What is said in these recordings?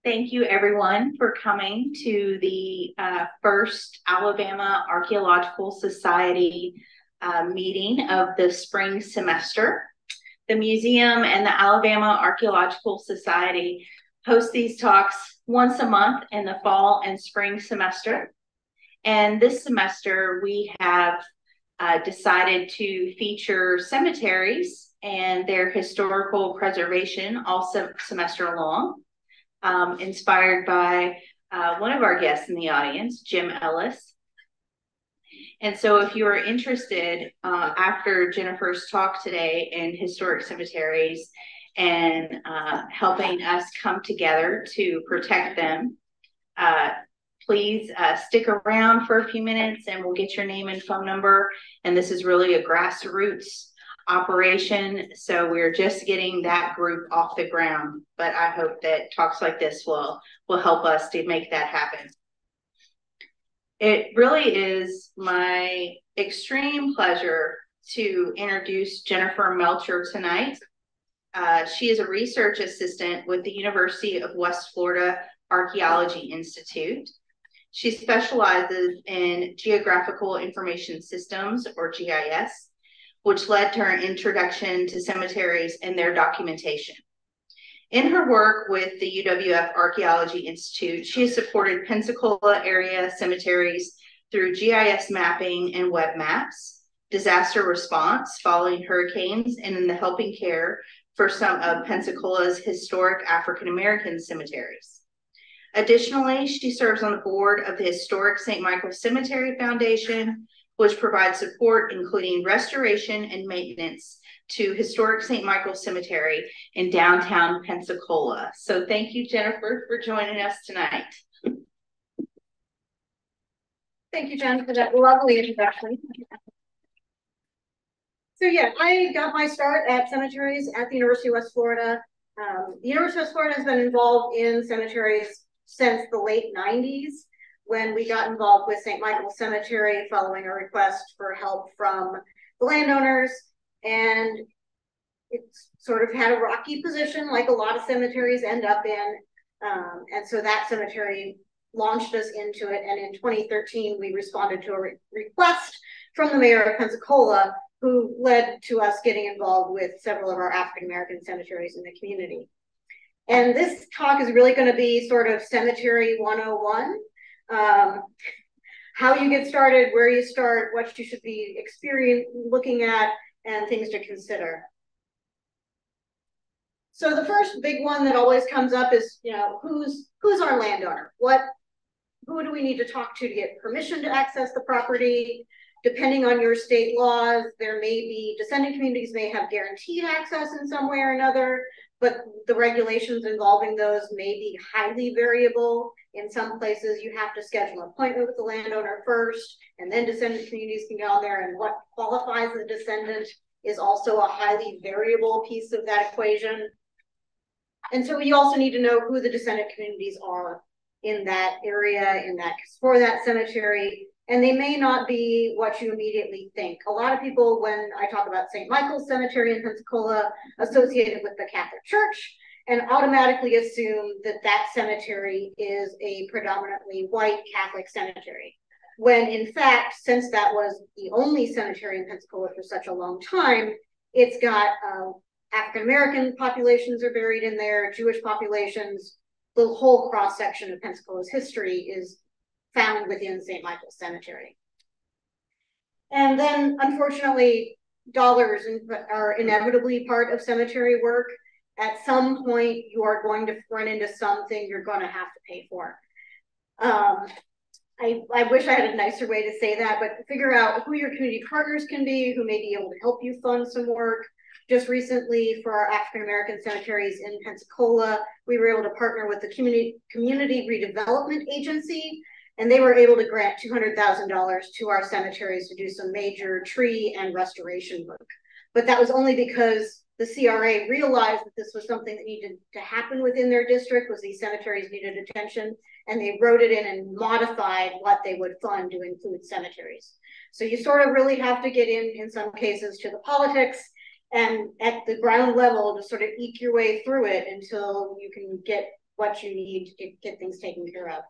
Thank you, everyone, for coming to the first Alabama Archaeological Society meeting of the spring semester. The museum and the Alabama Archaeological Society host these talks once a month in the fall and spring semester. And this semester, we have decided to feature cemeteries and their historical preservation all semester long. Inspired by one of our guests in the audience, Jim Ellis. And so if you are interested, after Jennifer's talk today in historic cemeteries and helping us come together to protect them, please stick around for a few minutes and we'll get your name and phone number. And this is really a grassroots operation, so we're just getting that group off the ground, but I hope that talks like this will help us to make that happen. It really is my extreme pleasure to introduce Jennifer Melcher tonight. She is a research assistant with the University of West Florida Archaeology Institute. She specializes in geographical information systems, or GIS, which led to her introduction to cemeteries and their documentation. In her work with the UWF Archaeology Institute, she has supported Pensacola area cemeteries through GIS mapping and web maps, disaster response following hurricanes, and in the helping care for some of Pensacola's historic African-American cemeteries. Additionally, she serves on the board of the historic St. Michael Cemetery Foundation, which provides support including restoration and maintenance to historic St. Michael Cemetery in downtown Pensacola. So thank you, Jennifer, for joining us tonight. Thank you, Jen, for that lovely introduction. So yeah, I got my start at cemeteries at the University of West Florida. The University of West Florida has been involved in cemeteries since the late 90s. When we got involved with St. Michael Cemetery following a request for help from the landowners. And it's sort of had a rocky position like a lot of cemeteries end up in. And so that cemetery launched us into it. And in 2013, we responded to a request from the mayor of Pensacola, who led to us getting involved with several of our African-American cemeteries in the community. And this talk is really going to be sort of Cemetery 101. How you get started, where you start, what you should be looking at, and things to consider. So the first big one that always comes up is, who's our landowner? Who do we need to talk to get permission to access the property? Depending on your state laws, there may be, descendant communities may have guaranteed access in some way or another, but the regulations involving those may be highly variable. In some places, you have to schedule an appointment with the landowner first, and then descendant communities can get on there, and what qualifies as a descendant is also a highly variable piece of that equation. And so you also need to know who the descendant communities are in that area, for that cemetery, and they may not be what you immediately think. A lot of people, when I talk about St. Michael's Cemetery in Pensacola, associated with the Catholic Church, and automatically assume that that cemetery is a predominantly white Catholic cemetery. When in fact, since that was the only cemetery in Pensacola for such a long time, it's got African-American populations are buried in there, Jewish populations. The whole cross-section of Pensacola's history is found within St. Michael's Cemetery. And then, unfortunately, dollars are inevitably part of cemetery work. At some point, you are going to run into something you're going to have to pay for. I wish I had a nicer way to say that, but figure out who your community partners can be, who may be able to help you fund some work. Just recently, for our African-American cemeteries in Pensacola, we were able to partner with the Community Redevelopment Agency, and they were able to grant $200,000 to our cemeteries to do some major tree and restoration work. But that was only because the CRA realized that this was something that needed to happen within their district, was these cemeteries needed attention, and they wrote it in and modified what they would fund to include cemeteries. So you sort of really have to get in some cases, to the politics and at the ground level to sort of eke your way through it until you can get what you need to get things taken care of.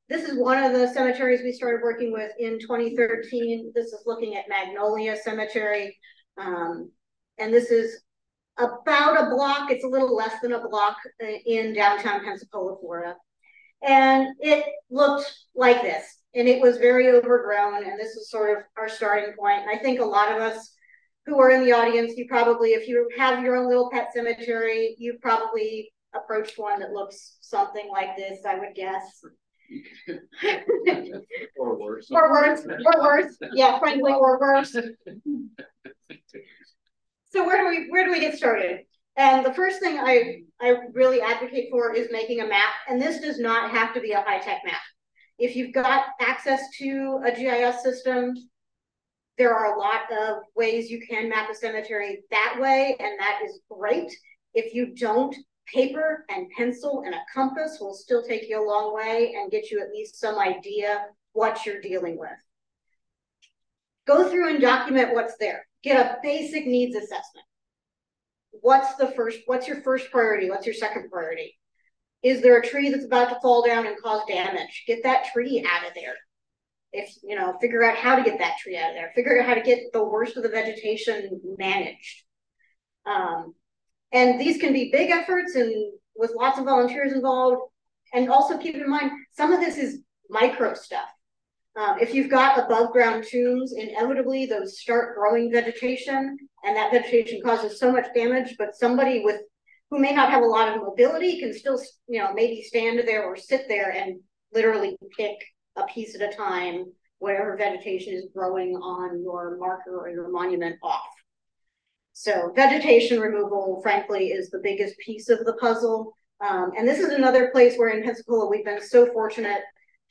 This is one of the cemeteries we started working with in 2013. This is looking at Magnolia Cemetery. And this is about a block, it's a little less than a block in downtown Pensacola, Florida. And it looked like this, and it was very overgrown, and this is sort of our starting point. And I think a lot of us who are in the audience, you probably, if you have your own little pet cemetery, you probably approached one that looks something like this, I would guess. Or worse. Or worse. Or worse. Yeah, frankly, or worse. So where do we get started? And the first thing I really advocate for is making a map. And this does not have to be a high-tech map. If you've got access to a GIS system, there are a lot of ways you can map a cemetery that way, and that is great. If you don't, paper and pencil and a compass will still take you a long way and get you at least some idea what you're dealing with. Go through and document what's there. Get a basic needs assessment. What's your first priority? What's your second priority? Is there a tree that's about to fall down and cause damage? Get that tree out of there. Figure out how to get that tree out of there. Figure out how to get the worst of the vegetation managed. And these can be big efforts and with lots of volunteers involved. And also keep in mind, some of this is micro stuff. If you've got above ground tombs, inevitably those start growing vegetation, and that vegetation causes so much damage, but somebody who may not have a lot of mobility can still, maybe stand there or sit there and literally pick a piece at a time, whatever vegetation is growing on your marker or your monument off. So vegetation removal, frankly, is the biggest piece of the puzzle. And this is another place where in Pensacola, we've been so fortunate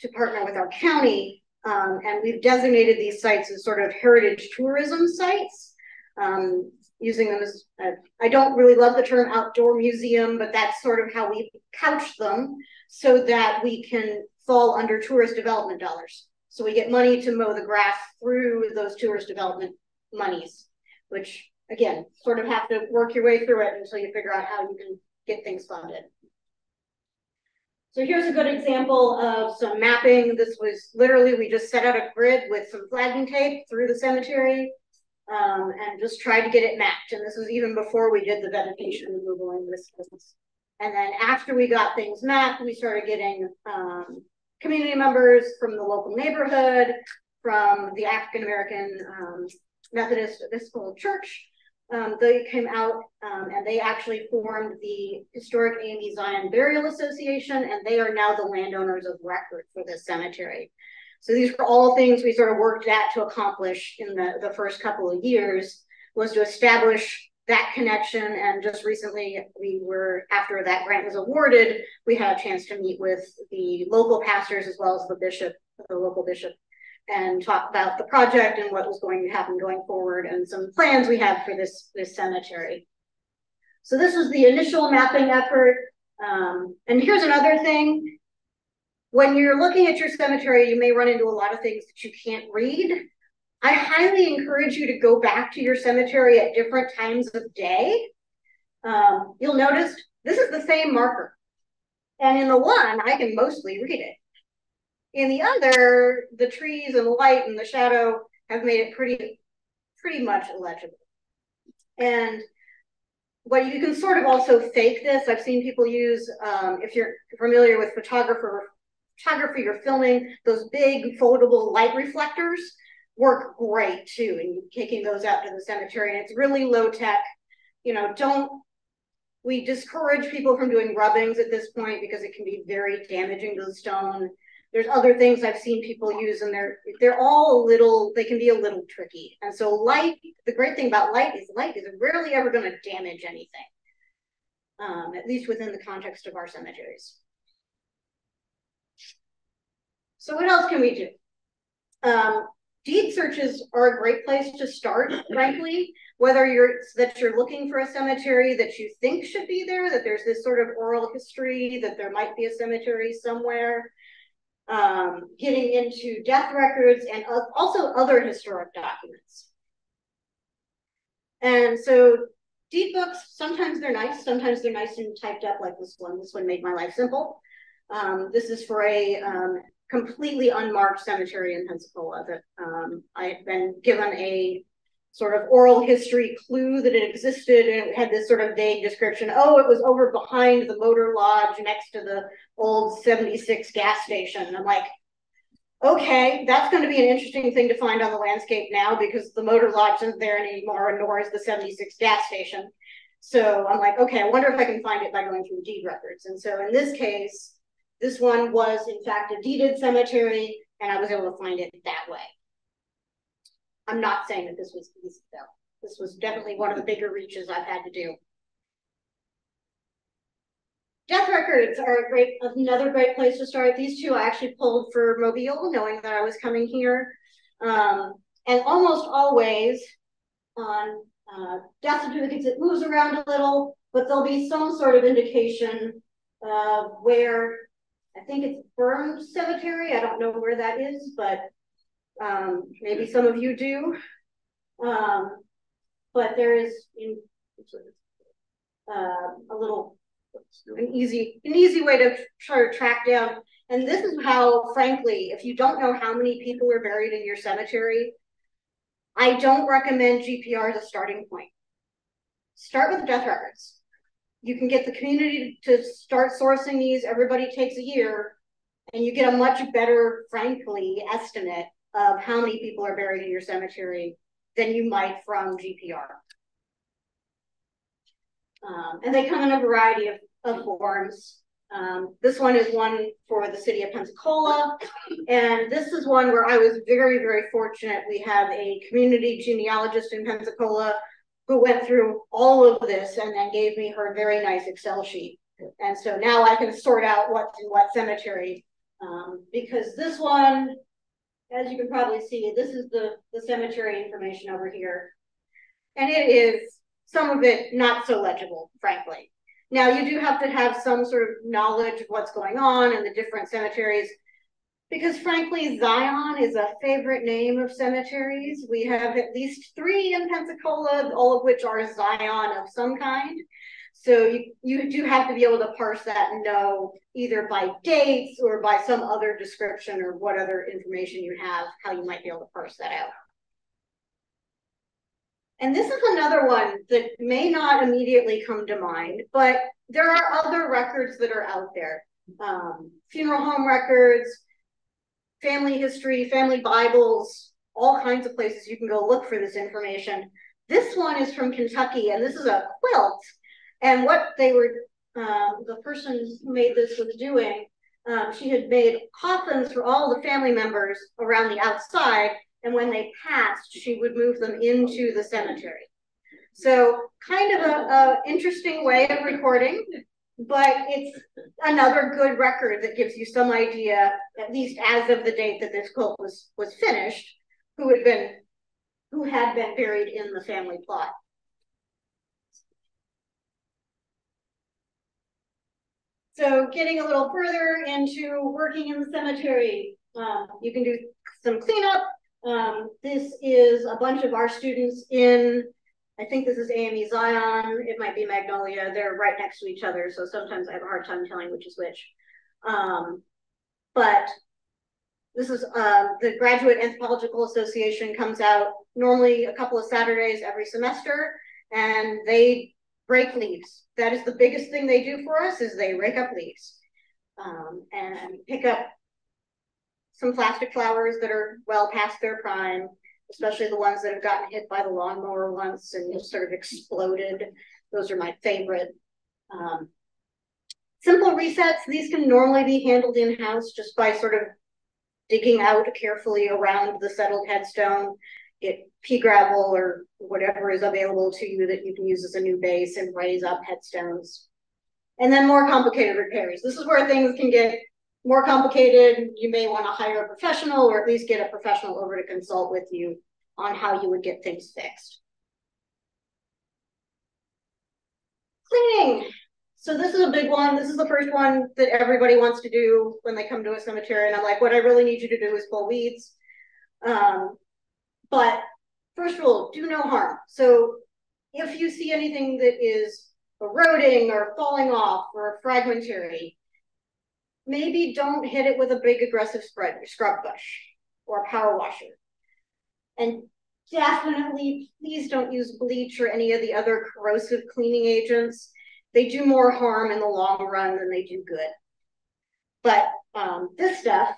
to partner with our county, and we've designated these sites as sort of heritage tourism sites, using them as, I don't really love the term outdoor museum, but that's sort of how we couch them so that we can fall under tourist development dollars. So we get money to mow the grass through those tourist development monies, which again, sort of have to work your way through it until you figure out how you can get things funded. So here's a good example of some mapping. This was literally, we just set out a grid with some flagging tape through the cemetery and just tried to get it mapped. And this was even before we did the vegetation removal in this business. And then after we got things mapped, we started getting community members from the local neighborhood, from the African American Methodist Episcopal Church. They came out and they actually formed the Historic AME Zion Burial Association, and they are now the landowners of record for this cemetery. So these were all things we sort of worked at to accomplish in the first couple of years, was to establish that connection. And just recently, after that grant was awarded, we had a chance to meet with the local pastors as well as the local bishop, and talk about the project and what was going to happen going forward and some plans we have for this cemetery. So this was the initial mapping effort. And here's another thing. When you're looking at your cemetery, you may run into a lot of things that you can't read. I highly encourage you to go back to your cemetery at different times of day. You'll notice this is the same marker. And in the one, I can mostly read it. In the other, the trees and the light and the shadow have made it pretty much illegible. And what you can sort of also fake this, I've seen people use, if you're familiar with photography or filming, those big foldable light reflectors work great too, and taking those out to the cemetery, and it's really low tech. We discourage people from doing rubbings at this point because it can be very damaging to the stone. There's other things I've seen people use, and they're all they can be a little tricky. And so light, the great thing about light is rarely ever going to damage anything, at least within the context of our cemeteries. So what else can we do? Deed searches are a great place to start, frankly, whether you're looking for a cemetery that you think should be there, that there's this sort of oral history, that there might be a cemetery somewhere. Getting into death records and also other historic documents. And so Deed books, sometimes they're nice and typed up like this one. This one made my life simple. This is for a completely unmarked cemetery in Pensacola that I had been given a sort of oral history clue that it existed, and it had this sort of vague description. Oh, it was over behind the motor lodge next to the old 76 gas station. And I'm like, okay, that's going to be an interesting thing to find on the landscape now, because the motor lodge isn't there anymore, nor is the 76 gas station. So I'm like, okay, I wonder if I can find it by going through deed records. And so in this case, this one was in fact a deeded cemetery, and I was able to find it that way. I'm not saying that this was easy though. This was definitely one of the bigger reaches I've had to do. Death records are another great place to start. These two I actually pulled for Mobile, knowing that I was coming here. And almost always on death certificates, it moves around a little, but there'll be some sort of indication of where, I think it's Burned Cemetery. I don't know where that is, but maybe some of you do. But there is an easy way to try to track down. And this is how, frankly, if you don't know how many people are buried in your cemetery, I don't recommend GPR as a starting point. Start with the death records. You can get the community to start sourcing these. Everybody takes a year, and you get a much better, frankly, estimate of how many people are buried in your cemetery than you might from GPR. And they come in a variety of forms. This one is one for the city of Pensacola. And this is one where I was very, very fortunate. We have a community genealogist in Pensacola who went through all of this and then gave me her very nice Excel sheet. And so now I can sort out what's in what cemetery. Because this one, as you can probably see, this is the cemetery information over here. And it is, some of it not so legible, frankly. Now, you do have to have some sort of knowledge of what's going on in the different cemeteries, because frankly, Zion is a favorite name of cemeteries. We have at least 3 in Pensacola, all of which are Zion of some kind. So you do have to be able to parse that and know either by dates or by some other description or what other information you have, how you might be able to parse that out. And this is another one that may not immediately come to mind, but there are other records that are out there. Funeral home records, family history, family Bibles, all kinds of places you can go look for this information. This one is from Kentucky, and this is a quilt. And what they were, the person who made this was doing, she had made coffins for all the family members around the outside, and when they passed, she would move them into the cemetery. So kind of a interesting way of recording, but it's another good record that gives you some idea, at least as of the date that this quilt was finished, who had been buried in the family plot. So getting a little further into working in the cemetery, you can do some cleanup. This is a bunch of our students in, I think this is AME Zion, it might be Magnolia, they're right next to each other, so sometimes I have a hard time telling which is which. But this is the Graduate Anthropological Association comes out normally a couple of Saturdays every semester, and they rake leaves. That is the biggest thing they do for us, is they rake up leaves and pick up some plastic flowers that are well past their prime, especially the ones that have gotten hit by the lawnmower once and just sort of exploded. Those are my favorite. Simple resets, these can normally be handled in-house just by sort of digging out carefully around the settled headstone, get pea gravel or whatever is available to you that you can use as a new base and raise up headstones. And then more complicated repairs. This is where things can get more complicated. You may want to hire a professional, or at least get a professional over to consult with you on how you would get things fixed. Cleaning. So this is a big one. This is the first one that everybody wants to do when they come to a cemetery. And I'm like, what I really need you to do is pull weeds. But first rule, do no harm. So if you see anything that is eroding or falling off or fragmentary, maybe don't hit it with a big aggressive scrub brush or power washer. And definitely, please don't use bleach or any of the other corrosive cleaning agents. They do more harm in the long run than they do good. But this stuff,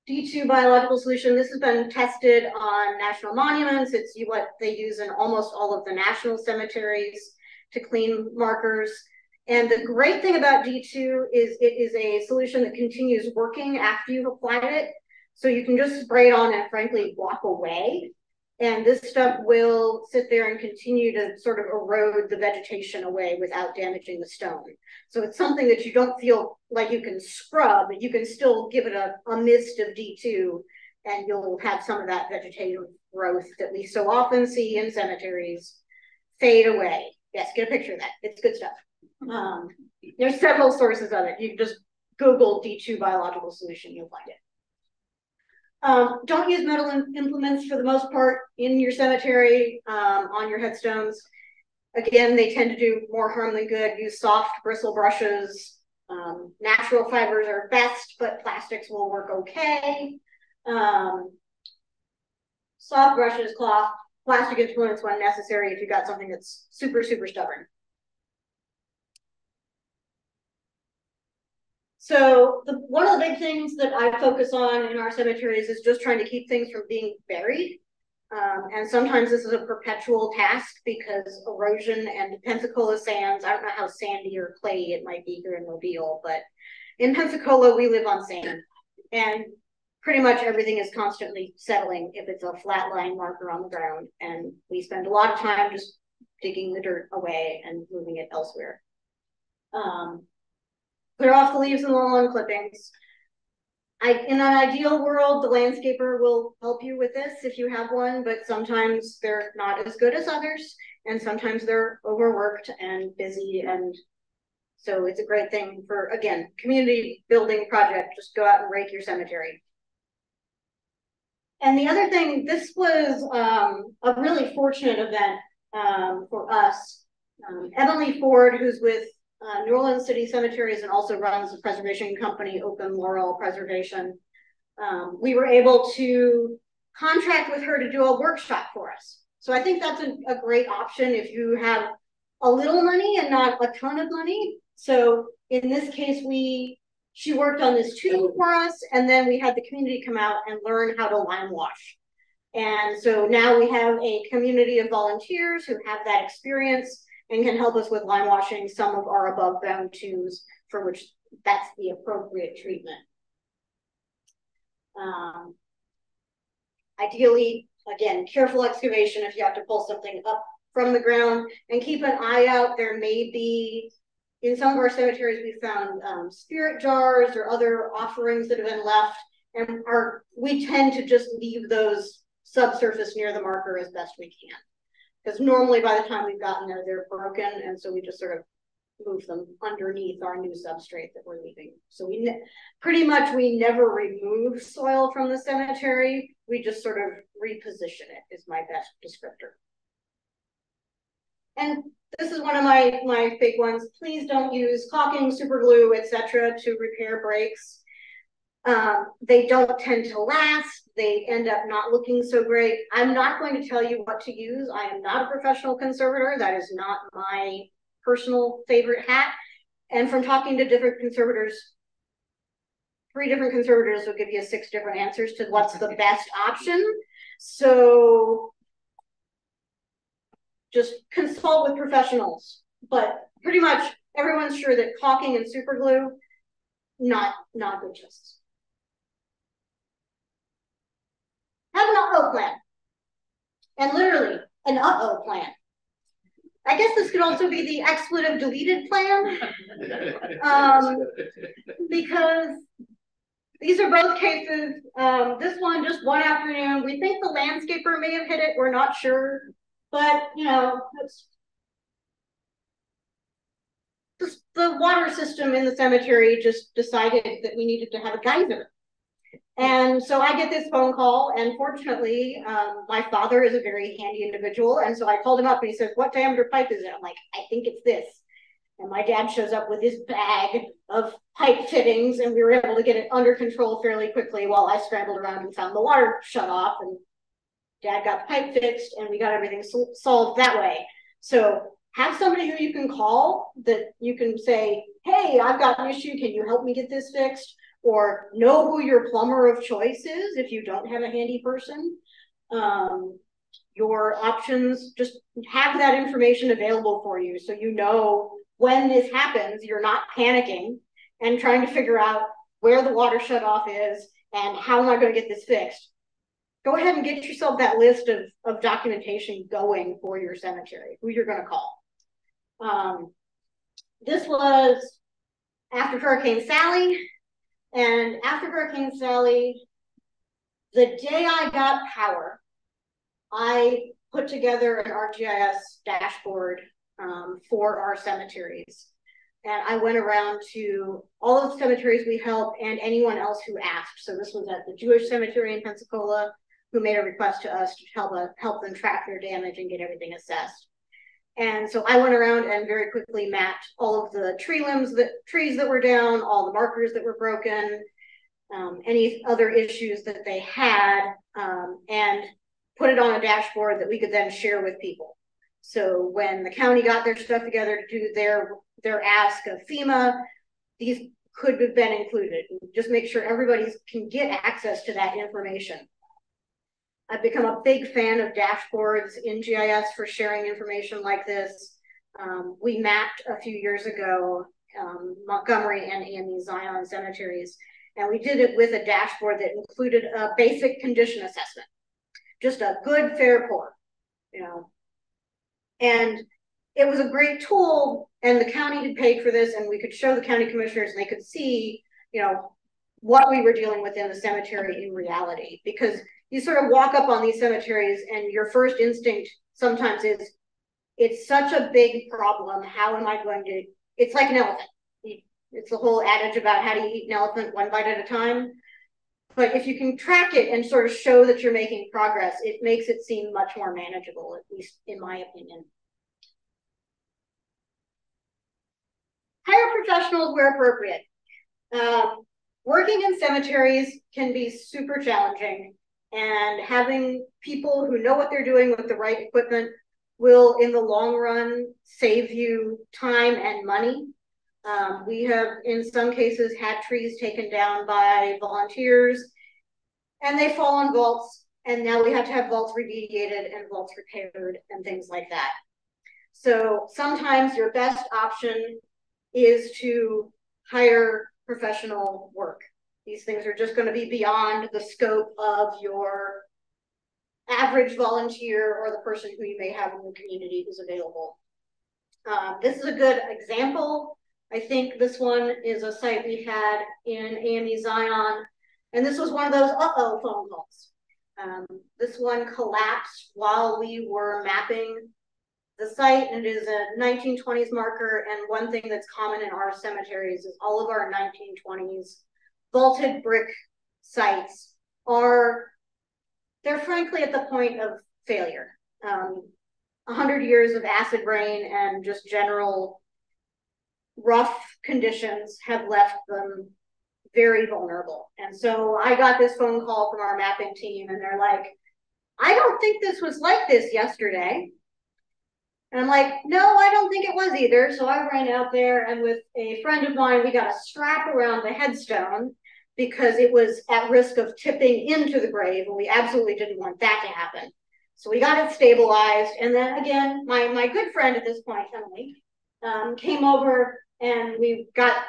D2 biological solution, this has been tested on national monuments. It's what they use in almost all of the national cemeteries to clean markers. And the great thing about D2 is it is a solution that continues working after you've applied it. So you can just spray it on and frankly walk away. And this stuff will sit there and continue to sort of erode the vegetation away without damaging the stone. So it's something that you don't feel like you can scrub, but you can still give it a mist of D2 and you'll have some of that vegetative growth that we so often see in cemeteries fade away. Yes, get a picture of that. It's good stuff. There's several sources of it. You can just Google D2 biological solution, you'll find it. Don't use metal implements for the most part in your cemetery, on your headstones. Again, they tend to do more harm than good. Use soft bristle brushes. Natural fibers are best, but plastics will work okay. Soft brushes, cloth, plastic influence when necessary if you've got something that's super, super stubborn. So one of the big things that I focus on in our cemeteries is just trying to keep things from being buried. And sometimes this is a perpetual task because erosion and Pensacola sands, I don't know how sandy or clayey it might be here in Mobile, but in Pensacola, we live on sand. And pretty much everything is constantly settling if it's a flat line marker on the ground. And we spend a lot of time just digging the dirt away and moving it elsewhere. Clear off the leaves and the lawn clippings. In an ideal world, the landscaper will help you with this if you have one, but sometimes they're not as good as others, and sometimes they're overworked and busy, and so it's a great thing for, again, community building project. Just go out and rake your cemetery. And the other thing, this was a really fortunate event for us. Emily Ford, who's with New Orleans City Cemeteries and also runs the preservation company, Open Laurel Preservation. We were able to contract with her to do a workshop for us. So I think that's a great option if you have a little money and not a ton of money. So in this case, she worked on this tube for us, and then we had the community come out and learn how to lime wash. And so now we have a community of volunteers who have that experience and can help us with lime washing some of our above ground tubes for which that's the appropriate treatment. Ideally, again, careful excavation if you have to pull something up from the ground, and keep an eye out. There may be, in some of our cemeteries, we found spirit jars or other offerings that have been left, and we tend to just leave those subsurface near the marker as best we can. Because normally by the time we've gotten there, they're broken. And so we just sort of move them underneath our new substrate that we're leaving. So pretty much we never remove soil from the cemetery. We just sort of reposition it is my best descriptor. And this is one of my big ones. Please don't use caulking, super glue, etc. to repair breaks. They don't tend to last. They end up not looking so great. I'm not going to tell you what to use. I am not a professional conservator. That is not my personal favorite hat. And from talking to different conservators, 3 different conservators will give you 6 different answers to what's the best option. So just consult with professionals. But pretty much everyone's sure that caulking and super glue, not good choices. Have an uh-oh plan. And literally, an uh-oh plan. I guess this could also be the expletive deleted plan. Because these are both cases. This one, just one afternoon. We think the landscaper may have hit it. We're not sure. But, you know, the water system in the cemetery just decided that we needed to have a geyser. And so I get this phone call, and fortunately, my father is a very handy individual. And so I called him up and he says, "What diameter pipe is it?" I'm like, "I think it's this." And my dad shows up with his bag of pipe fittings, and we were able to get it under control fairly quickly while I scrambled around and found the water shut off. And Dad got the pipe fixed, and we got everything solved that way. So have somebody who you can call that you can say, "Hey, I've got an issue. Can you help me get this fixed?" Or know who your plumber of choice is if you don't have a handy person. Your options, just have that information available for you so you know when this happens, you're not panicking and trying to figure out where the water shut off is and how am I going to get this fixed. Go ahead and get yourself that list of documentation going for your cemetery, who you're going to call. This was after Hurricane Sally. And after Hurricane Sally, the day I got power, I put together an ArcGIS dashboard for our cemeteries. And I went around to all of the cemeteries we help and anyone else who asked. So this was at the Jewish cemetery in Pensacola, who made a request to us to help them track their damage and get everything assessed. And so I went around and very quickly mapped all of the trees that were down, all the markers that were broken, any other issues that they had, and put it on a dashboard that we could then share with people. So when the county got their stuff together to do their ask of FEMA, these could have been included. Just make sure everybody can get access to that information. I've become a big fan of dashboards in GIS for sharing information like this. We mapped a few years ago Montgomery and AME Zion cemeteries, and we did it with a dashboard that included a basic condition assessment, just a good, fair, poor, you know. And it was a great tool, and the county had paid for this, and we could show the county commissioners, and they could see, you know, what we were dealing with in the cemetery in reality, because you sort of walk up on these cemeteries and your first instinct sometimes is, it's such a big problem. How am I going to, it's like an elephant. It's the whole adage about how do you eat an elephant one bite at a time. But if you can track it and sort of show that you're making progress, it makes it seem much more manageable, at least in my opinion. Hire professionals where appropriate. Working in cemeteries can be super challenging, and having people who know what they're doing with the right equipment will, in the long run, save you time and money. We have, in some cases, had trees taken down by volunteers, and they fall on vaults, and now we have to have vaults remediated and vaults repaired and things like that. So sometimes your best option is to hire professional work. These things are just going to be beyond the scope of your average volunteer or the person who you may have in the community who's available. This is a good example. I think this one is a site we had in AME Zion, and this was one of those uh-oh phone calls. This one collapsed while we were mapping the site, and it is a 1920s marker. And one thing that's common in our cemeteries is all of our 1920s vaulted brick sites they're frankly at the point of failure. 100 years of acid rain and just general rough conditions have left them very vulnerable. And so I got this phone call from our mapping team, and they're like, "I don't think this was like this yesterday." And I'm like, "No, I don't think it was either." So I ran out there, and with a friend of mine, we got a strap around the headstone because it was at risk of tipping into the grave, and we absolutely didn't want that to happen. So we got it stabilized. And then again, my good friend at this point, Emily, came over, and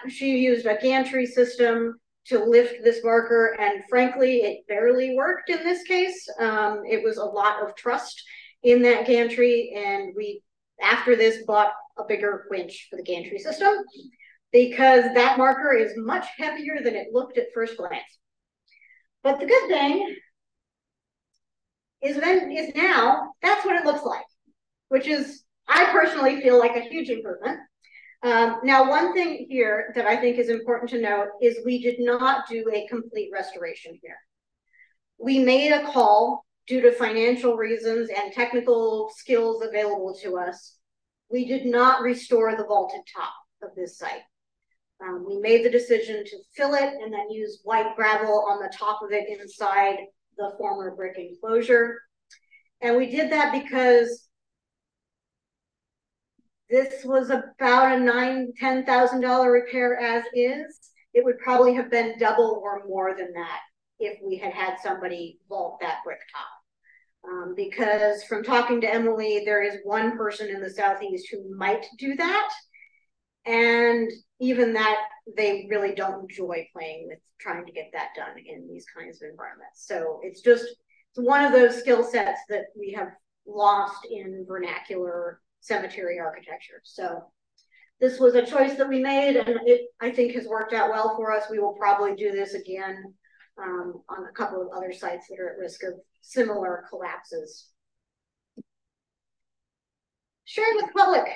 she used a gantry system to lift this marker. And frankly, it barely worked in this case. It was a lot of trust in that gantry. And we, after this, bought a bigger winch for the gantry system, because that marker is much heavier than it looked at first glance. But the good thing is now that's what it looks like, which is, I personally feel like a huge improvement. Now, one thing here that I think is important to note is we did not do a complete restoration here. We made a call due to financial reasons and technical skills available to us. We did not restore the vaulted top of this site. We made the decision to fill it and then use white gravel on the top of it inside the former brick enclosure. And we did that because this was about a $9,000–10,000 repair as is. It would probably have been double or more than that if we had had somebody vault that brick top. Because from talking to Emily, there is one person in the Southeast who might do that. And even that, they really don't enjoy playing with trying to get that done in these kinds of environments. So it's one of those skill sets that we have lost in vernacular cemetery architecture. So this was a choice that we made, and it, I think, has worked out well for us. We will probably do this again on a couple of other sites that are at risk of similar collapses. Sharing with the public.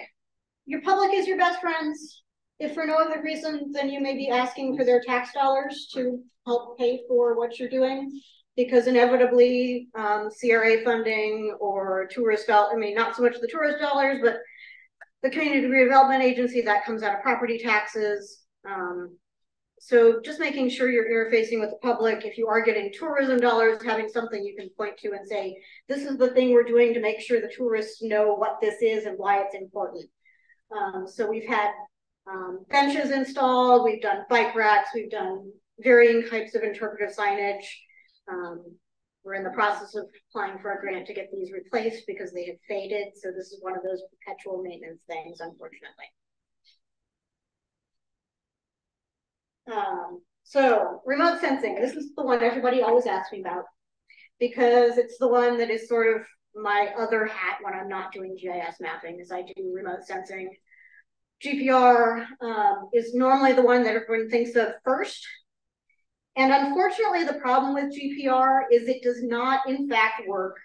Your public is your best friends. If for no other reason, then you may be asking for their tax dollars to help pay for what you're doing, because inevitably CRA funding or tourist dollars, I mean, not so much the tourist dollars, but the community redevelopment agency, that comes out of property taxes. So just making sure you're interfacing with the public. If you are getting tourism dollars, having something you can point to and say, this is the thing we're doing to make sure the tourists know what this is and why it's important. So we've had benches installed, we've done bike racks, we've done varying types of interpretive signage. We're in the process of applying for a grant to get these replaced because they had faded. So this is one of those perpetual maintenance things, unfortunately. So remote sensing, this is the one everybody always asks me about, because it's the one that is sort of my other hat when I'm not doing GIS mapping, is I do remote sensing. GPR is normally the one that everyone thinks of first. And unfortunately, the problem with GPR is it does not, in fact, work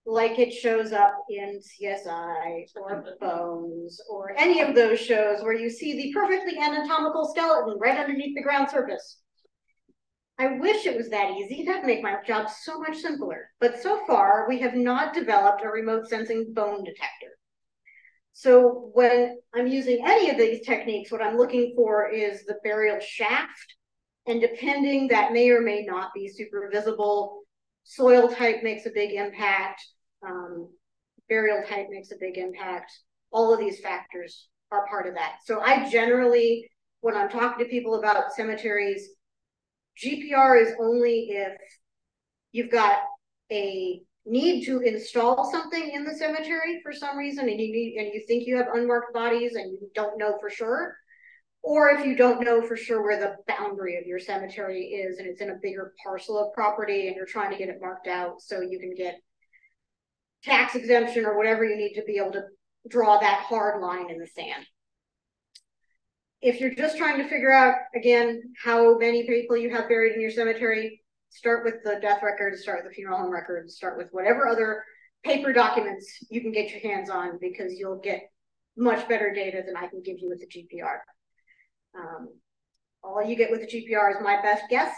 like it shows up in CSI or Bones or any of those shows where you see the perfectly anatomical skeleton right underneath the ground surface. I wish it was that easy. That'd make my job so much simpler. But so far, we have not developed a remote sensing bone detector. So when I'm using any of these techniques, what I'm looking for is the burial shaft. And depending, that may or may not be super visible. Soil type makes a big impact. Burial type makes a big impact. All of these factors are part of that. So I generally, when I'm talking to people about cemeteries, GPR is only if you've got a need to install something in the cemetery for some reason, and you think you have unmarked bodies and you don't know for sure, or if you don't know for sure where the boundary of your cemetery is and it's in a bigger parcel of property and you're trying to get it marked out so you can get tax exemption or whatever you need to be able to draw that hard line in the sand. If you're just trying to figure out, again, how many people you have buried in your cemetery, start with the death records, start with the funeral home records, start with whatever other paper documents you can get your hands on, because you'll get much better data than I can give you with the GPR. All you get with the GPR is my best guess,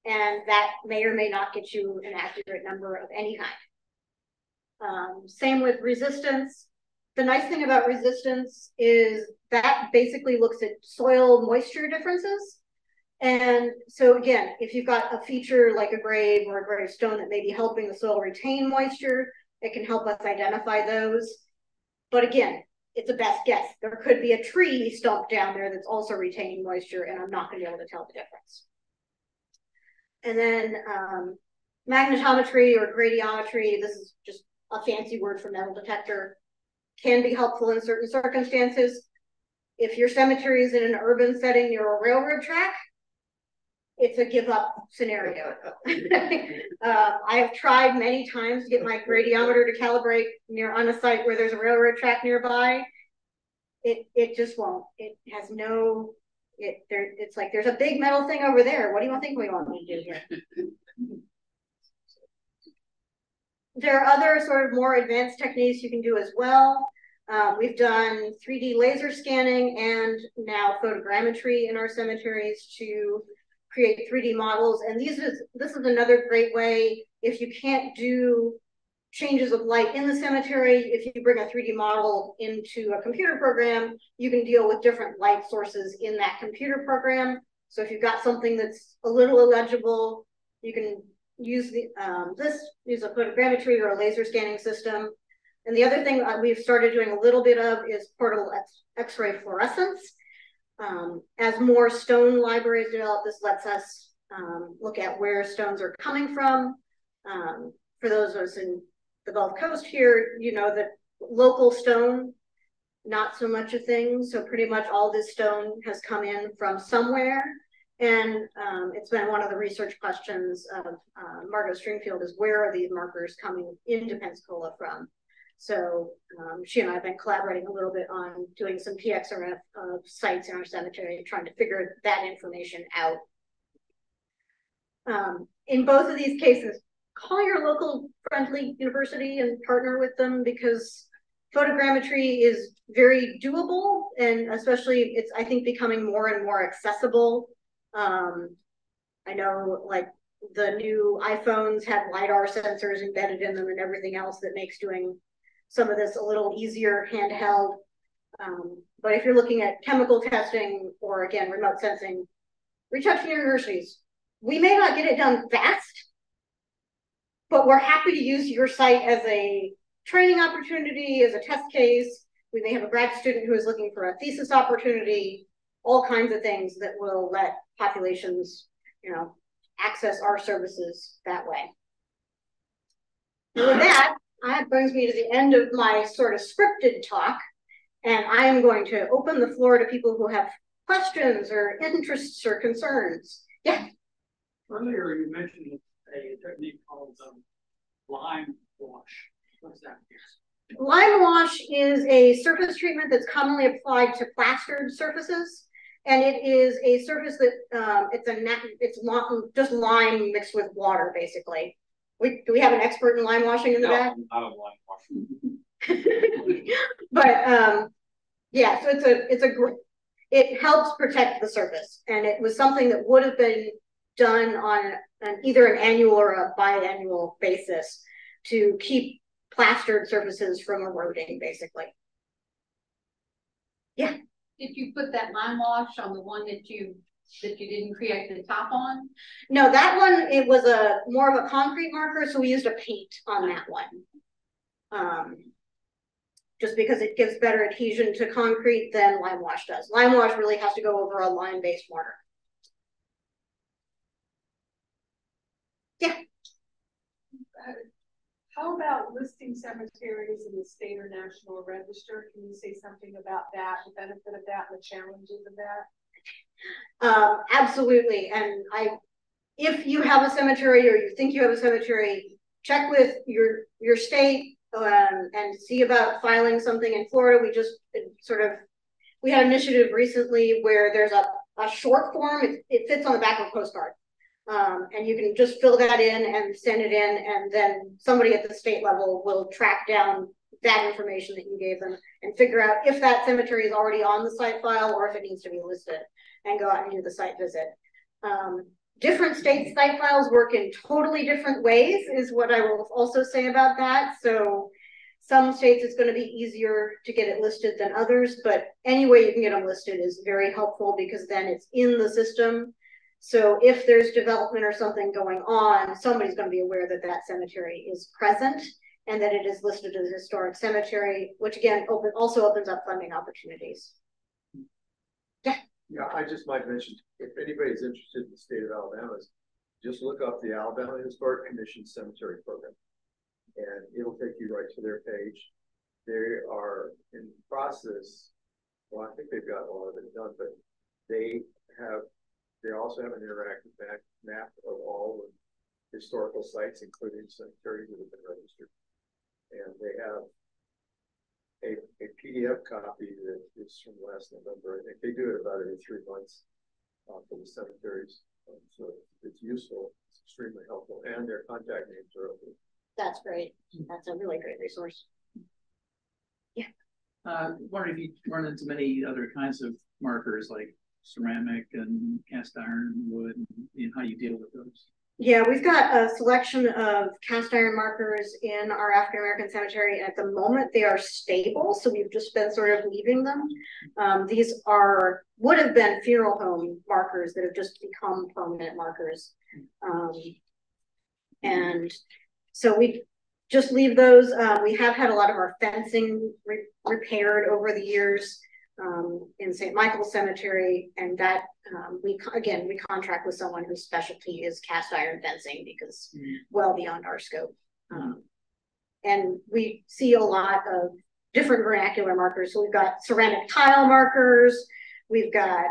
and that may or may not get you an accurate number of any kind. Same with resistance. The nice thing about resistance is that basically looks at soil moisture differences. And so again, if you've got a feature like a grave or a gravestone that may be helping the soil retain moisture, it can help us identify those. But again, it's a best guess. There could be a tree stumped down there that's also retaining moisture, and I'm not going to be able to tell the difference. And then magnetometry or gradiometry, this is just a fancy word for metal detector, can be helpful in certain circumstances. If your cemetery is in an urban setting near a railroad track, it's a give up scenario. I have tried many times to get my gradiometer to calibrate on a site where there's a railroad track nearby. It just won't. It has no, it's like, there's a big metal thing over there. What do you think we want me to do here? There are other sort of more advanced techniques you can do as well. We've done 3D laser scanning and now photogrammetry in our cemeteries to create 3D models. And this is another great way, if you can't do changes of light in the cemetery, if you bring a 3D model into a computer program, you can deal with different light sources in that computer program. So if you've got something that's a little illegible, you can use use a photogrammetry or a laser scanning system. And the other thing we've started doing a little bit of is portable X-ray fluorescence. As more stone libraries develop, this lets us look at where stones are coming from. For those of us in the Gulf Coast here, you know that local stone, not so much a thing. So pretty much all this stone has come in from somewhere. And it's been one of the research questions of Margot Stringfield is where are these markers coming into Pensacola from? So she and I have been collaborating a little bit on doing some PXRF sites in our cemetery, trying to figure that information out. In both of these cases, call your local friendly university and partner with them, because photogrammetry is very doable, and especially it's, I think, becoming more and more accessible. I know like the new iPhones have LiDAR sensors embedded in them and everything else that makes doing some of this a little easier handheld. But if you're looking at chemical testing or, again, remote sensing, reach out to universities. We may not get it done fast, but we're happy to use your site as a training opportunity, as a test case. We may have a grad student who is looking for a thesis opportunity, all kinds of things that will let populations, you know, access our services that way. And with that brings me to the end of my sort of scripted talk, and I am going to open the floor to people who have questions or interests or concerns. Yeah. Earlier, you mentioned a technique called lime wash. What's that? Lime wash is a surface treatment that's commonly applied to plastered surfaces, and it is a surface that it's just lime mixed with water, basically. Do we have an expert in lime washing in the back? No, not a lime washing. But yeah, so it helps protect the surface, and it was something that would have been done on either an annual or a biannual basis to keep plastered surfaces from eroding, basically. Yeah. Did you put that lime wash on the one that you didn't create the top on? No, that one, it was more of a concrete marker, so we used a paint on that one. Just because it gives better adhesion to concrete than lime wash does. Lime wash really has to go over a lime-based mortar. Yeah. How about listing cemeteries in the state or national register? Can you say something about that, the benefit of that, and the challenges of that? Absolutely. And if you have a cemetery or you think you have a cemetery, check with your state and see about filing something in Florida. We had an initiative recently where there's a short form. It fits on the back of a postcard. And you can just fill that in and send it in, and then somebody at the state level will track down that information that you gave them and figure out if that cemetery is already on the site file or if it needs to be listed, and go out and do the site visit. Different state site files work in totally different ways is what I will also say about that. So some states it's going to be easier to get it listed than others, but any way you can get them listed is very helpful, because then it's in the system. So if there's development or something going on, somebody's going to be aware that that cemetery is present and that it is listed as a historic cemetery, which again also opens up funding opportunities. Yeah. Yeah, I just might mention, if anybody's interested in the state of Alabama, just look up the Alabama Historic Commission Cemetery Program, and it'll take you right to their page. They are in the process. Well, I think they've got a lot of it done, but they also have an interactive map of all the historical sites, including cemeteries that have been registered. And they have a PDF copy that is from last November. I think they do it about every 3 months for the cemeteries. So it's useful, it's extremely helpful, and their contact names are open. That's great. That's a really great resource. Yeah. Wondering if you run into many other kinds of markers like ceramic and cast iron, wood, and how you deal with those. Yeah, we've got a selection of cast iron markers in our African American cemetery. At the moment, they are stable, so we've just been sort of leaving them. These would have been funeral home markers that have just become permanent markers. And so we just leave those. We have had a lot of our fencing repaired over the years in St. Michael's Cemetery, and that we contract with someone whose specialty is cast iron fencing because well beyond our scope. And we see a lot of different vernacular markers. So we've got ceramic tile markers. We've got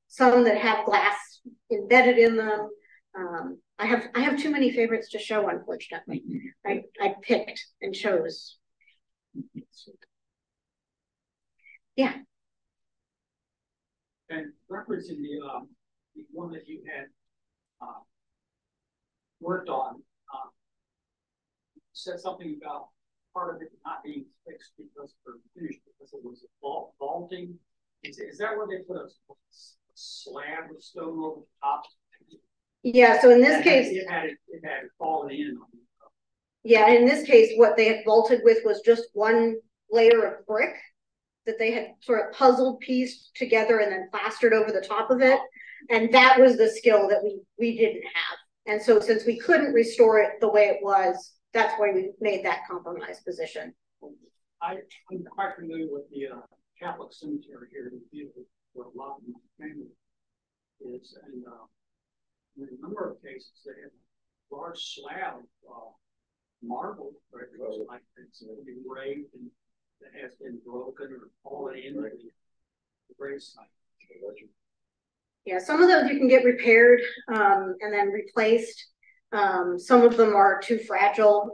some that have glass embedded in them. I have too many favorites to show, unfortunately. I picked and chose. Yeah. And referencing the one that you had worked on, you said something about part of it not being fixed because it was vaulting. Is that where they put a slab of stone over the top? Yeah, so in this case, it had fallen in. Yeah, in this case, what they had vaulted with was just one layer of brick that they had sort of puzzled pieced together and then plastered over the top of it. And that was the skill that we didn't have. And so since we couldn't restore it the way it was, that's why we made that compromise position. I'm quite familiar with the Catholic cemetery here in the field where a lot of my family is. And in a number of cases, they have a large slab of marble, right? Like it's engraved and that has been broken or fallen into the grave site. Yeah, some of those you can get repaired and then replaced. Some of them are too fragile.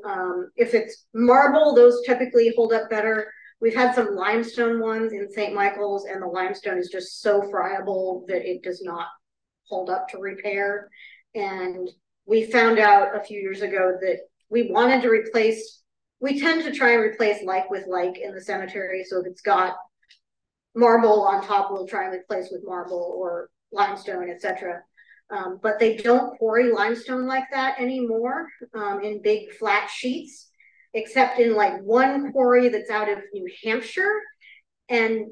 If it's marble, those typically hold up better. We've had some limestone ones in St. Michael's, and the limestone is just so friable that it does not hold up to repair. And we found out a few years ago that we wanted to replace, we tend to try and replace like with like in the cemetery. So if it's got marble on top, we'll try and replace with marble or limestone, etc. But they don't quarry limestone like that anymore in big flat sheets, except in like one quarry that's out of New Hampshire. And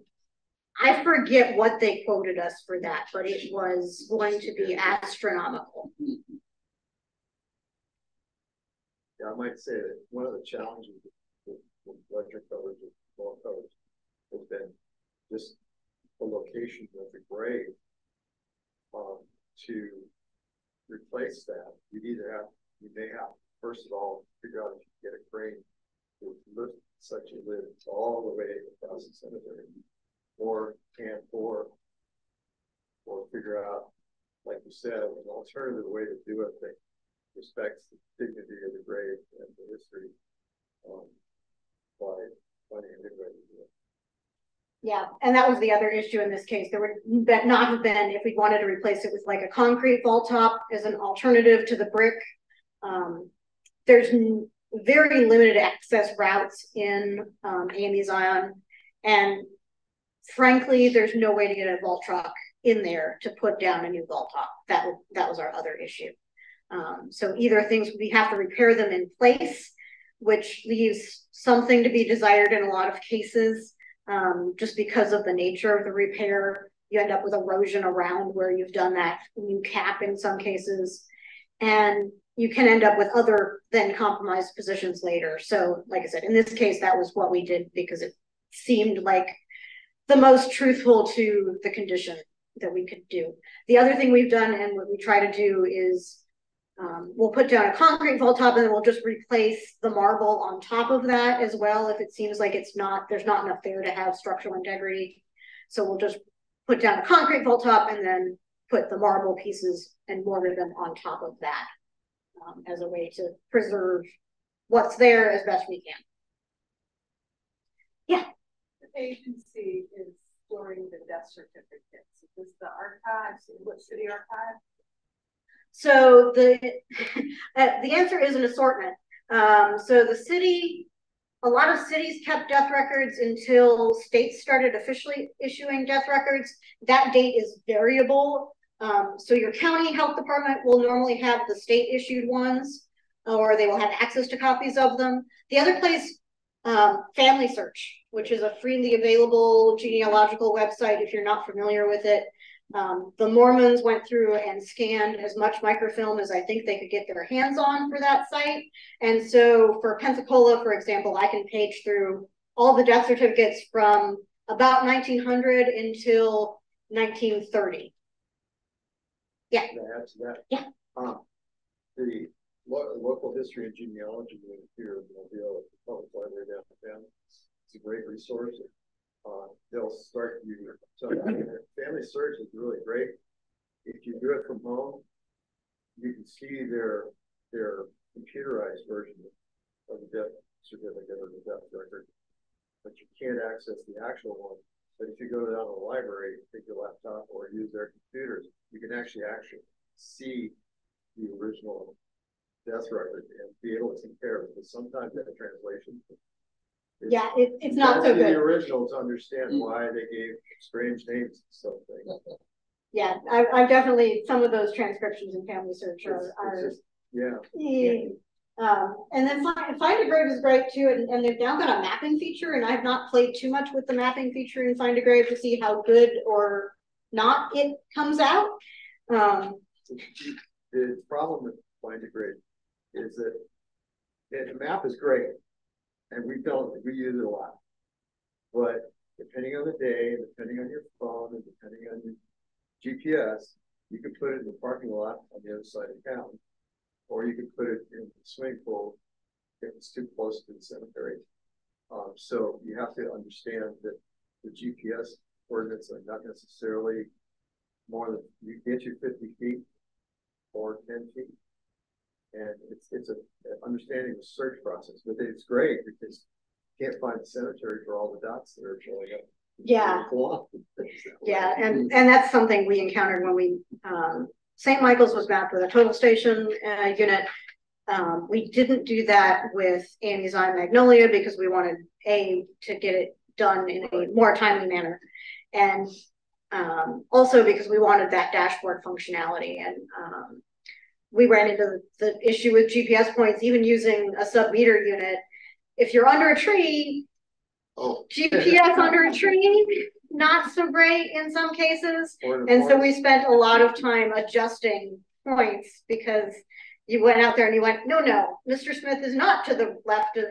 I forget what they quoted us for that, but it was going to be astronomical. Yeah, I might say that one of the challenges with electric coverage and wall coverage has been just the location of the grave. To replace that, you may have, first of all, figure out if you get a crane to lift such a lid all the way across the cemetery, or figure out, like you said, an alternative way to do it that respects the dignity of the grave and the history by finding a good way to do it. Yeah, and that was the other issue in this case. There would not have been, if we wanted to replace it with like a concrete vault top as an alternative to the brick. There's very limited access routes in AME Zion, and frankly, there's no way to get a vault truck in there to put down a new vault top. That was our other issue. So either things, we have to repair them in place, which leaves something to be desired in a lot of cases. Just because of the nature of the repair, you end up with erosion around where you've done that new cap in some cases, and you can end up with other then compromised positions later. So like I said, in this case, that was what we did because it seemed like the most truthful to the condition that we could do. The other thing we've done and what we try to do is we'll put down a concrete vault top and then we'll just replace the marble on top of that as well if it seems like there's not enough there to have structural integrity. So we'll just put down a concrete vault top and then put the marble pieces and mortar them on top of that as a way to preserve what's there as best we can. Yeah. The agency is storing the death certificates. Is this the archives? What city archive? So the answer is an assortment. So the city A lot of cities kept death records until states started officially issuing death records. That date is variable. So your county health department will normally have the state issued ones, or they will have access to copies of them. The other place, Family Search, which is a freely available genealogical website if you're not familiar with it. The Mormons went through and scanned as much microfilm as I think they could get their hands on for that site. And so for Pensacola, for example, I can page through all the death certificates from about 1900 until 1930. Yeah. Add to that. Yeah. The local history and genealogy unit here in Mobile at the public library downtown. It's a great resource. They'll start you. So Family Search is really great. If you do it from home, you can see their computerized version of the death certificate or the death record, but you can't access the actual one. But if you go down to the library, take your laptop or use their computers, you can actually see the original death record and be able to compare it. Because sometimes that translation, it's not so good. The original to understand why they gave strange names to something. Yeah, I've definitely, some of those transcriptions in Family Search are just, yeah. And then Find a Grave is great too, and they've now got a mapping feature, and I've not played too much with the mapping feature in Find a Grave to see how good or not it comes out. The problem with Find a Grave is that the map is great, and we use it a lot. But depending on the day, and depending on your phone, and depending on your GPS, you can put it in the parking lot on the other side of town, or you can put it in the swimming pool if it's too close to the cemetery. So you have to understand that the GPS coordinates are not necessarily more than, you get you 50 feet or 10 feet. And it's an understanding the search process, but it's great because you can't find the cemetery for all the dots that are showing up. Yeah. Yeah, and that's something we encountered when we St. Michael's was mapped with a total station unit. We didn't do that with Amazon Magnolia because we wanted to get it done in a more timely manner, and also because we wanted that dashboard functionality. And we ran into the issue with GPS points, even using a sub-meter unit. If you're under a tree, GPS under a tree, not so great in some cases. And so we spent a lot of time adjusting points because you went out there and you went, no, Mr. Smith is not to the left of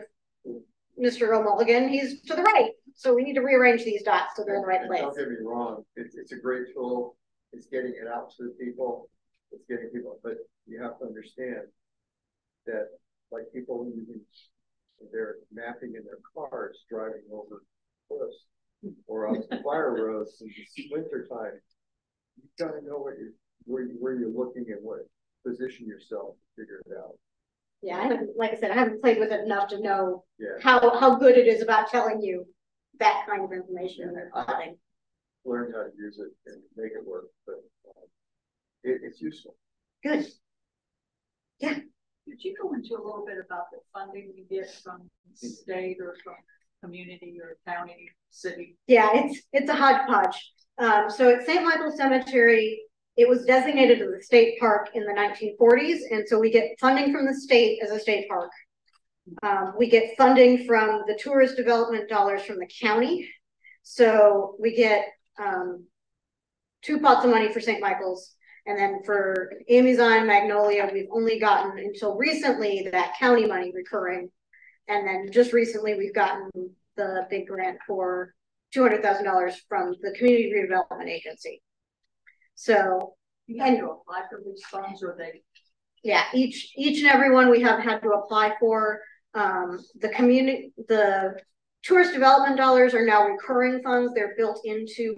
Mr. O'Mulligan, he's to the right. So we need to rearrange these dots so they're in the right place. Don't get me wrong, it's a great tool. It's getting it out to the people. It's getting people, but you have to understand that, like, people using their mapping in their cars driving over cliffs or on fire roads in the winter time, you gotta know where you're looking and what position yourself to figure it out. Yeah, like I said, I haven't played with it enough to know how good it is about telling you that kind of information. I learned how to use it and make it work, but it's useful. Good. Yeah. Could you go into a little bit about the funding you get from the state or from community or county, city? Yeah, it's a hodgepodge. So at St. Michael's Cemetery, it was designated as a state park in the 1940s, and so we get funding from the state as a state park. We get funding from the tourist development dollars from the county. So we get 2 pots of money for St. Michael's. And then for Amazon, Magnolia, we've only gotten until recently that county money recurring. And then just recently we've gotten the big grant for $200,000 from the Community Redevelopment Agency. So you had to apply for these funds, or they? Yeah, each and every one we have had to apply for. The tourist development dollars are now recurring funds. They're built into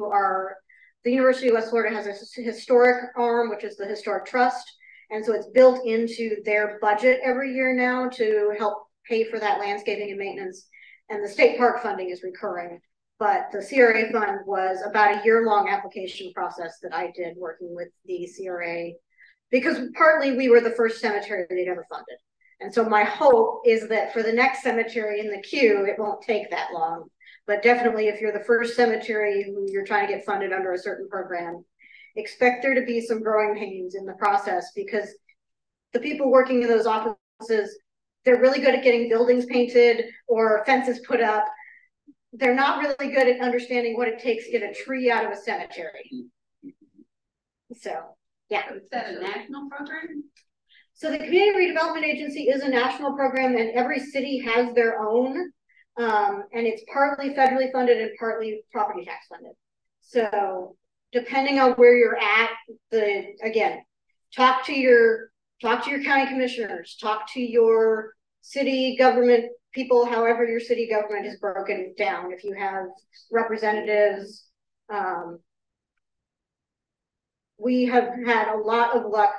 the University of West Florida has a historic arm, which is the Historic Trust. And so it's built into their budget every year now to help pay for that landscaping and maintenance. And the state park funding is recurring. But the CRA fund was about a year-long application process that I did working with the CRA, because partly we were the first cemetery they'd ever funded. And so my hope is that for the next cemetery in the queue, it won't take that long. But definitely if you're the first cemetery who you're trying to get funded under a certain program, expect there to be some growing pains in the process, because the people working in those offices, they're really good at getting buildings painted or fences put up. They're not really good at understanding what it takes to get a tree out of a cemetery. So, yeah. Is that a national program? So the Community Redevelopment Agency is a national program, and every city has their own. And it's partly federally funded and partly property tax funded. So depending on where you're at, again, talk to your county commissioners, talk to your city government people, however your city government is broken down. If you have representatives, we have had a lot of luck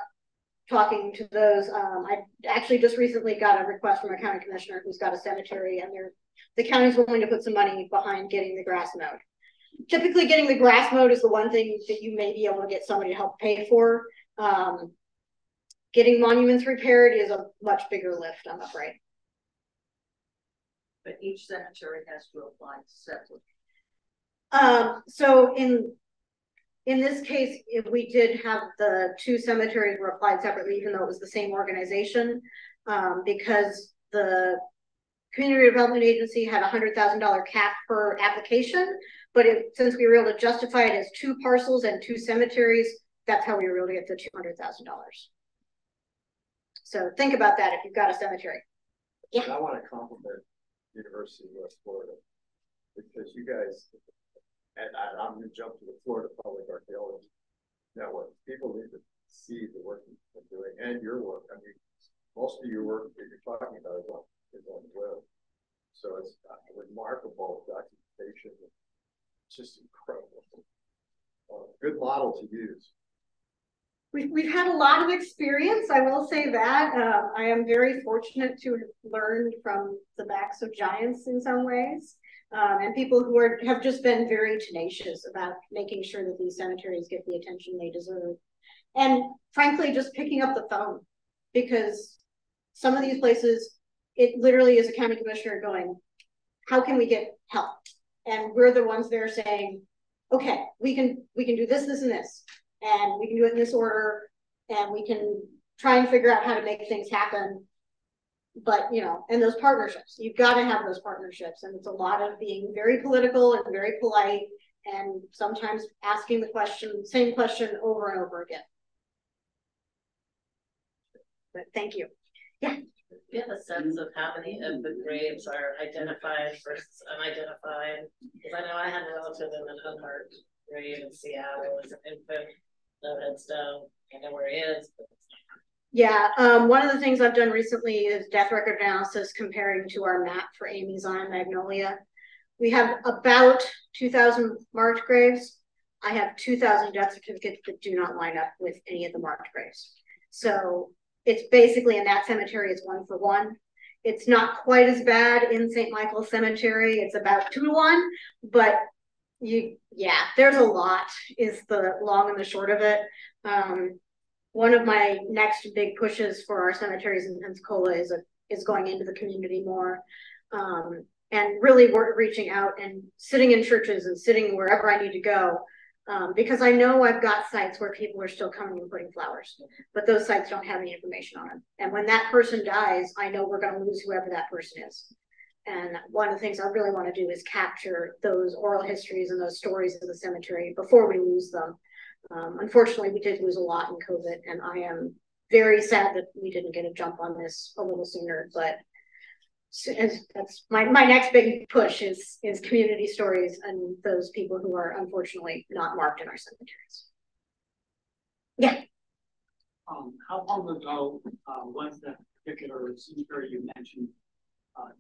talking to those. I actually just recently got a request from a county commissioner who's got a cemetery, and the county's willing to put some money behind getting the grass mowed. Typically getting the grass mowed is the one thing that you may be able to get somebody to help pay for. Getting monuments repaired is a much bigger lift, I'm afraid. But each cemetery has to apply separately. So in this case, if we did have the two cemeteries were applied separately, even though it was the same organization, because the Community Development Agency had a $100,000 cap per application, but since we were able to justify it as two parcels and two cemeteries, that's how we were able to get the $200,000. So think about that if you've got a cemetery. Yeah. I want to compliment University of West Florida, because you guys, and I'm going to jump to the Florida Public Archaeology Network. People need to see the work you've been doing and your work. I mean, most of your work that you're talking about is on the web. So it's remarkable documentation. It's just incredible. Good model to use. We've had a lot of experience, I will say that. I am very fortunate to have learned from the backs of giants in some ways, and people who have just been very tenacious about making sure that these cemeteries get the attention they deserve. And frankly, just picking up the phone, because some of these places, it literally is a county commissioner going, how can we get help? And we're the ones there saying, okay, we can do this, this, and this. And we can do it in this order, and we can try and figure out how to make things happen. But, and those partnerships, you've got to have those partnerships. And it's a lot of being very political and very polite, and sometimes asking the same question over and over again. But thank you. Yeah. Do you have a sense of how many of the graves are identified versus unidentified? Because I know I had a relative in an unmarked grave in Seattle as an infant. No headstone. I know where he is. Yeah, one of the things I've done recently is death record analysis comparing to our map for Amy's on Magnolia. We have about 2,000 marked graves. I have 2,000 death certificates that do not line up with any of the marked graves. So it's basically in that cemetery, it's 1 for 1. It's not quite as bad in St. Michael's Cemetery. It's about 2 to 1, but there's a lot is the long and the short of it. One of my next big pushes for our cemeteries in Pensacola is going into the community more, and really we're reaching out and sitting in churches and sitting wherever I need to go, because I know I've got sites where people are still coming and putting flowers, but those sites don't have any information on them. And when that person dies, I know we're going to lose whoever that person is. And one of the things I really want to do is capture those oral histories and those stories of the cemetery before we lose them. Unfortunately, we did lose a lot in COVID, and I am very sad that we didn't get a jump on this a little sooner. But that's my next big push is community stories and those people who are unfortunately not marked in our cemeteries. Yeah. How long ago was that particular cemetery you mentioned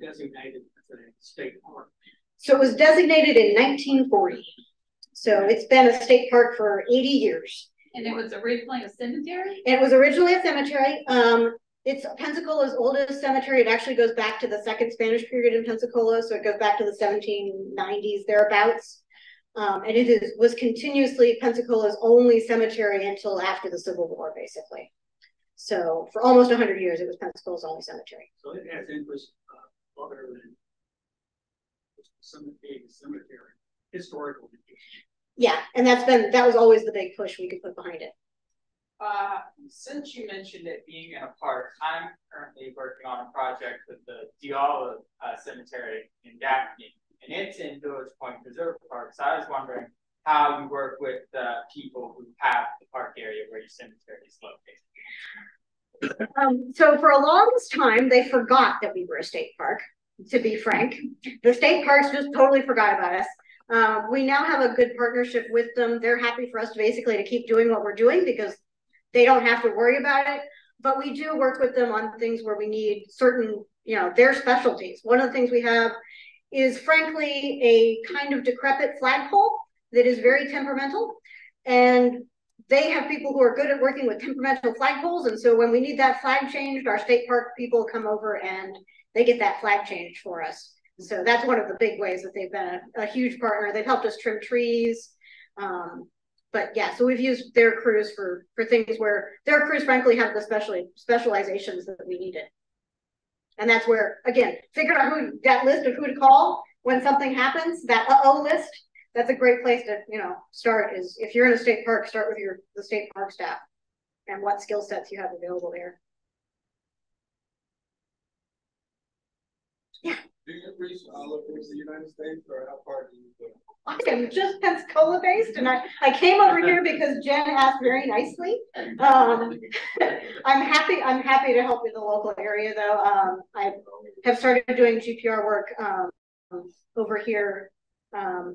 designated as a state park? So it was designated in 1940. So it's been a state park for 80 years. And it was originally a cemetery? It was originally a cemetery. It's Pensacola's oldest cemetery. It actually goes back to the second Spanish period in Pensacola. So it goes back to the 1790s, thereabouts. And it was continuously Pensacola's only cemetery until after the Civil War, basically. So for almost 100 years, it was Pensacola's only cemetery. So it has interest other than cemetery, historical. Yeah, and that was always the big push we could put behind it. Since you mentioned it being in a park, I'm currently working on a project with the Diala Cemetery in Daphne, and it's in Village Point Preserve Park. So I was wondering how you work with the people who have the park area where your cemetery is located. So for a longest time, they forgot that we were a state park, to be frank. The state parks just totally forgot about us. We now have a good partnership with them. They're happy for us to basically keep doing what we're doing because they don't have to worry about it. But we do work with them on things where we need certain, their specialties. One of the things we have is frankly a kind of decrepit flagpole that is very temperamental. And they have people who are good at working with temperamental flagpoles. And so when we need that flag changed, our state park people come over and they get that flag changed for us. So that's one of the big ways that they've been a huge partner. They've helped us trim trees. But yeah, so we've used their crews for things where their crews frankly have the specializations that we needed. And that's where, again, figure out that list of who to call when something happens, that list. That's a great place to, start is if you're in a state park, start with the state park staff and what skill sets you have available there. Yeah. Do you reach all over the United States, or how far do you go? I am just Pensacola based, and I came over here because Jen asked very nicely. I'm happy to help in the local area, though. I have started doing GPR work over here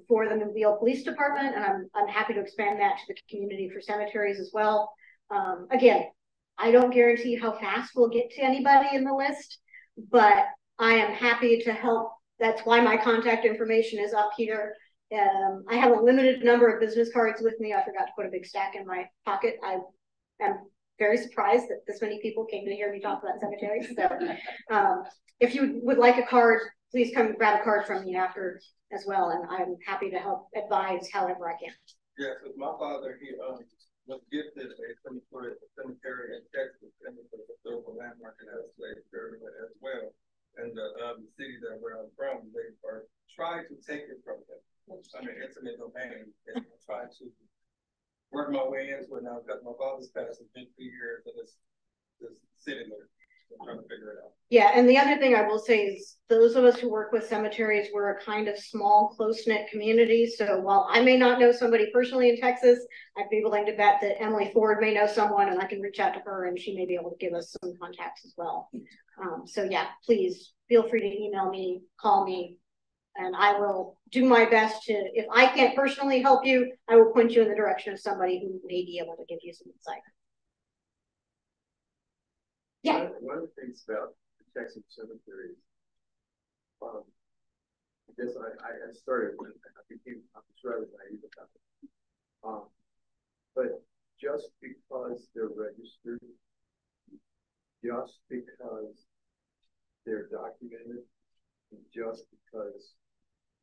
for the Mobile Police Department, and I'm happy to expand that to the community for cemeteries as well. Again, I don't guarantee how fast we'll get to anybody in the list, but I am happy to help. That's why my contact information is up here. I have a limited number of business cards with me. I forgot to put a big stack in my pocket. I am very surprised that this many people came to hear me talk about cemeteries. So if you would like a card, please come grab a card from me after as well. And I'm happy to help advise however I can. Yeah, because my father, he was gifted a cemetery in Texas, and it was a historical landmark in that slave area as well. And the city that where I'm from, they are trying to take it from them. I mean, it's in domain, and I'm trying to work my way into it now because my father's passed has been 3 years and it's just sitting there. I'm trying to figure it out. Yeah, and the other thing I will say is those of us who work with cemeteries, we're a kind of small, close-knit community. So while I may not know somebody personally in Texas, I'd be willing to bet that Emily Ford may know someone, and I can reach out to her and she may be able to give us some contacts as well. So yeah, please feel free to email me, call me, and I will do my best to, if I can't personally help you, I will point you in the direction of somebody who may be able to give you some insight. Yeah. One of the things about the Texas cemeteries, I guess I started when I was rather naive about it. But just because they're registered, just because they're documented, and just because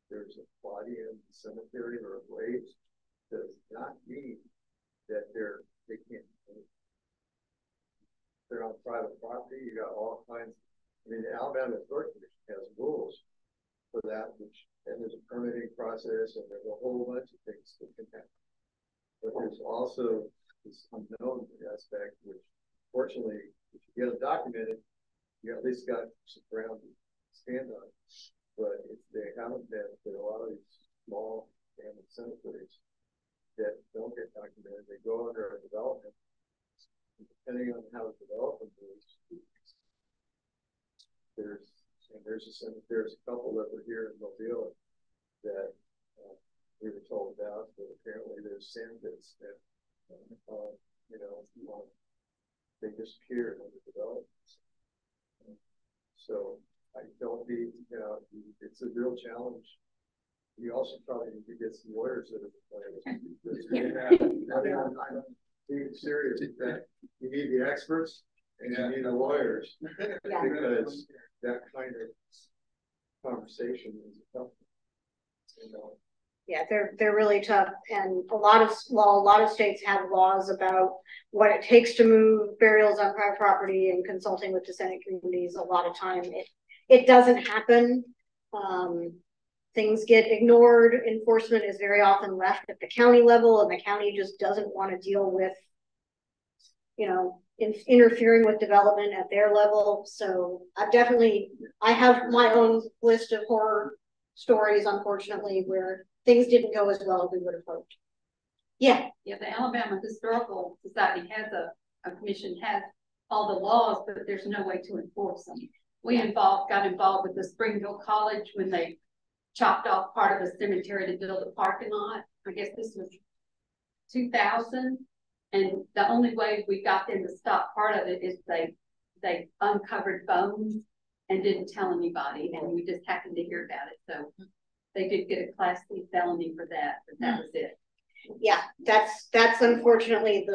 there's a body in the cemetery or a grave does not mean that they can't move. They're on private property. You got all kinds. I mean, the Alabama Historic Commission has rules for that, and there's a permitting process, and there's a whole bunch of things that can happen. But there's also this unknown aspect, which fortunately, if you get it documented, you at least got some ground to stand on. But if they haven't been, there are a lot of these small abandoned cemeteries that don't get documented. They go under a development. Depending on how the development is, there's a couple that were here in Mobile that we were told about, but apparently there's sand pits that they disappeared under development. So I don't need, it's a real challenge. You also probably need to get some lawyers that are playing. Being serious that you need the experts and you need the lawyers because that kind of conversation is tough. Yeah, they're really tough, and a lot of states have laws about what it takes to move burials on private property, and consulting with descendant communities. A lot of time it doesn't happen. Things get ignored. Enforcement is very often left at the county level, and the county just doesn't want to deal with, you know, interfering with development at their level. So I have my own list of horror stories, unfortunately, where things didn't go as well as we would have hoped. Yeah. Yeah, the Alabama Historical Society has a commission, has all the laws, but there's no way to enforce them. We got involved with the Springville College when they chopped off part of the cemetery to build a parking lot. I guess this was 2000. And the only way we got them to stop part of it is they uncovered bones and didn't tell anybody, and we just happened to hear about it. So they did get a Class C felony for that, but that was it. Yeah, that's unfortunately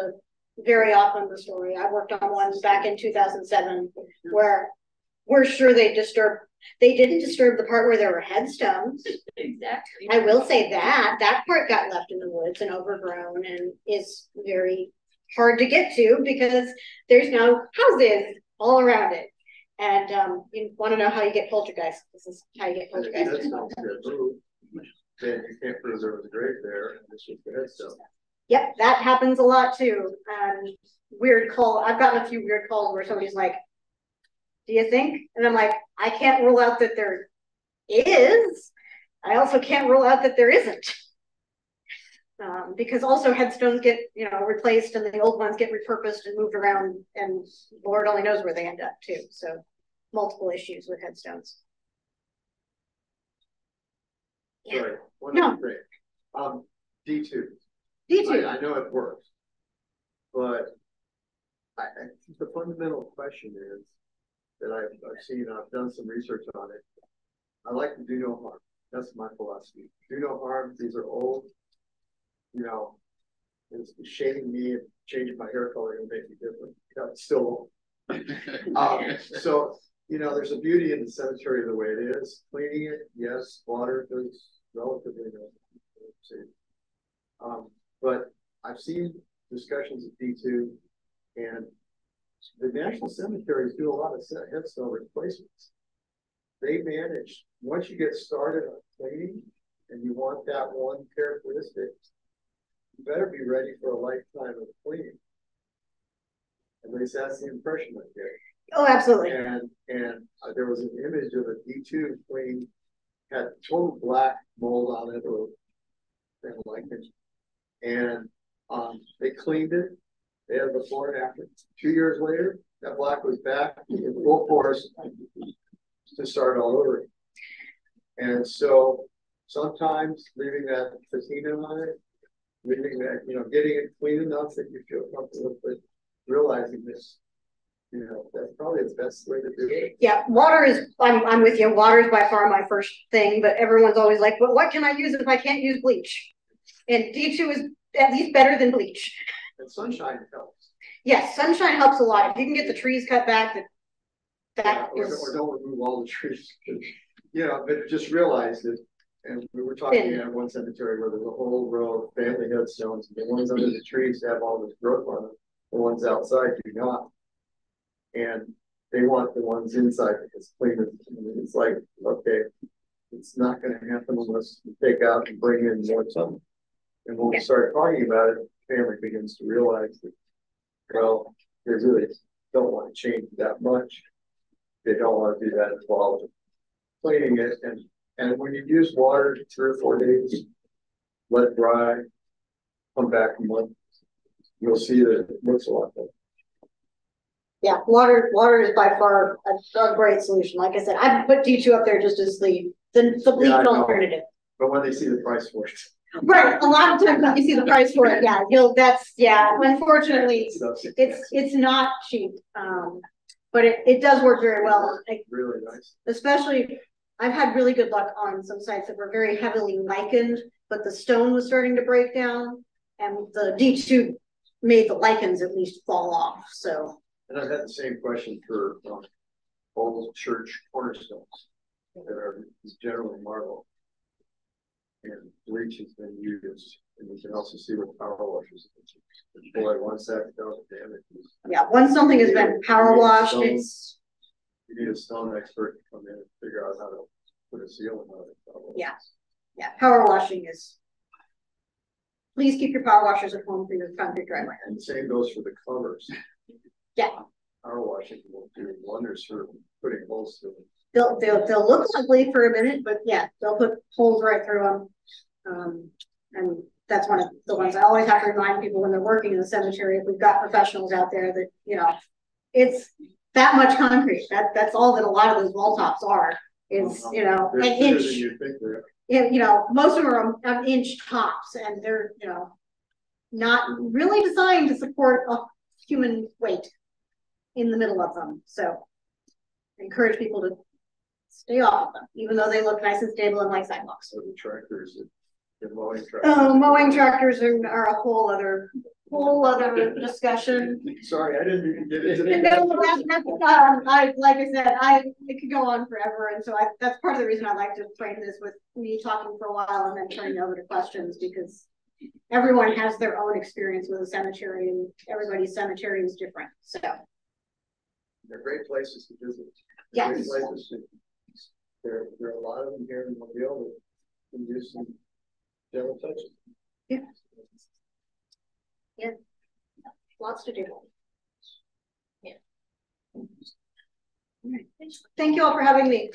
very often the story. I worked on one back in 2007 where we're sure they didn't disturb the part where there were headstones. Exactly. I will say that part got left in the woods and overgrown, and is very hard to get to because there's no houses all around it. And you want to know how you get poltergeist. This is how you get poltergeist. Then you can't prove there was a grave there, and this was the headstone. Yep, that happens a lot too. Weird call. I've gotten a few weird calls where somebody's like, do you think? And I'm like, I can't rule out that there is. I also can't rule out that there isn't. Because also headstones get, you know, replaced, and the old ones get repurposed and moved around, and Lord only knows where they end up too. So multiple issues with headstones. Yeah. Sorry, one other thing. D2. D2. I know it works, but I think the fundamental question is that I've seen, I've done some research on it. I like to do no harm. That's my philosophy. Do no harm. These are old. You know, it's shaving me and changing my hair color to make me different. You know, it's still old. So, you know, there's a beauty in the cemetery the way it is. Cleaning it, yes. Water is relatively no. But I've seen discussions of D2, and the national cemeteries do a lot of headstone replacements. They manage, once you get started on cleaning and you want that one characteristic, you better be ready for a lifetime of cleaning. At least that's the impression I get. Oh, absolutely. And there was an image of a D2 clean, had total black mold on it, or like it. And they cleaned it. They had before and after. 2 years later, that black was back in full force to start all over. And so sometimes leaving that patina on it, leaving that, you know, getting it clean enough that you feel comfortable with, realizing this, you know, that's probably the best way to do it. Yeah, water is, I'm with you. Water is by far my first thing, but everyone's always like, but what can I use if I can't use bleach? And D2 is at least better than bleach. And sunshine helps. Yes, sunshine helps a lot. If you can get the trees cut back, or don't remove all the trees. You know, but just realize that, and we were talking at one cemetery where there's a whole row of family headstones, and the ones under the trees have all this growth on them. The ones outside do not. And they want the ones inside as clean as, it's like, okay, it's not going to happen unless you take out and bring in more time. And when we start talking about it, the family begins to realize that, well, they really don't want to change that much. They don't want to do that involved in cleaning it. And when you use water 3 or 4 days, let it dry, come back a month, you'll see that it looks a lot better. Yeah, water is by far a great solution. Like I said, I put D2 up there just as the bleach alternative. But when they see the price for it. Right, a lot of times when you see the price for it, unfortunately, it's not cheap. But it does work very well. Really nice. Especially, I've had really good luck on some sites that were very heavily lichened, but the stone was starting to break down, and the D2 made the lichens at least fall off. So. And I've had the same question for old church cornerstones that are generally marble. and bleach has been used, and you can also see what power washers. Boy, once that does damage. Yeah, once something has been power washed, it's. You need a stone expert to come in and figure out how to put a seal on it. Yeah, yeah, power washing is. Please keep your power washers at home for your concrete driveway. And the same goes for the covers. Yeah. Power washing will do wonders for putting holes through them. They'll look ugly for a minute, but yeah, they'll put holes right through them. And that's one of the ones I always have to remind people when they're working in the cemetery. If we've got professionals out there that, you know, it's that much concrete. That's all that a lot of those wall tops are. Is, you know, an inch. Than you think they are. You know, most of them are an inch tops, and they're, you know, not really designed to support a human weight in the middle of them. So I encourage people to stay off of them, even though they look nice and stable and like sidewalks. So the tractors, the mowing tractors. Oh, mowing tractors are a whole other discussion. Sorry, I didn't even get into that. Like I said, it could go on forever, and so that's part of the reason I like to frame this with me talking for a while and then turning over to questions, because everyone has their own experience with a cemetery, and everybody's cemetery is different. So they're great places to visit. Yes. Great places to, there are a lot of them here in Mobile that can use some gentle touches. Yeah. Yeah, lots to do. Yeah. Thank you all for having me.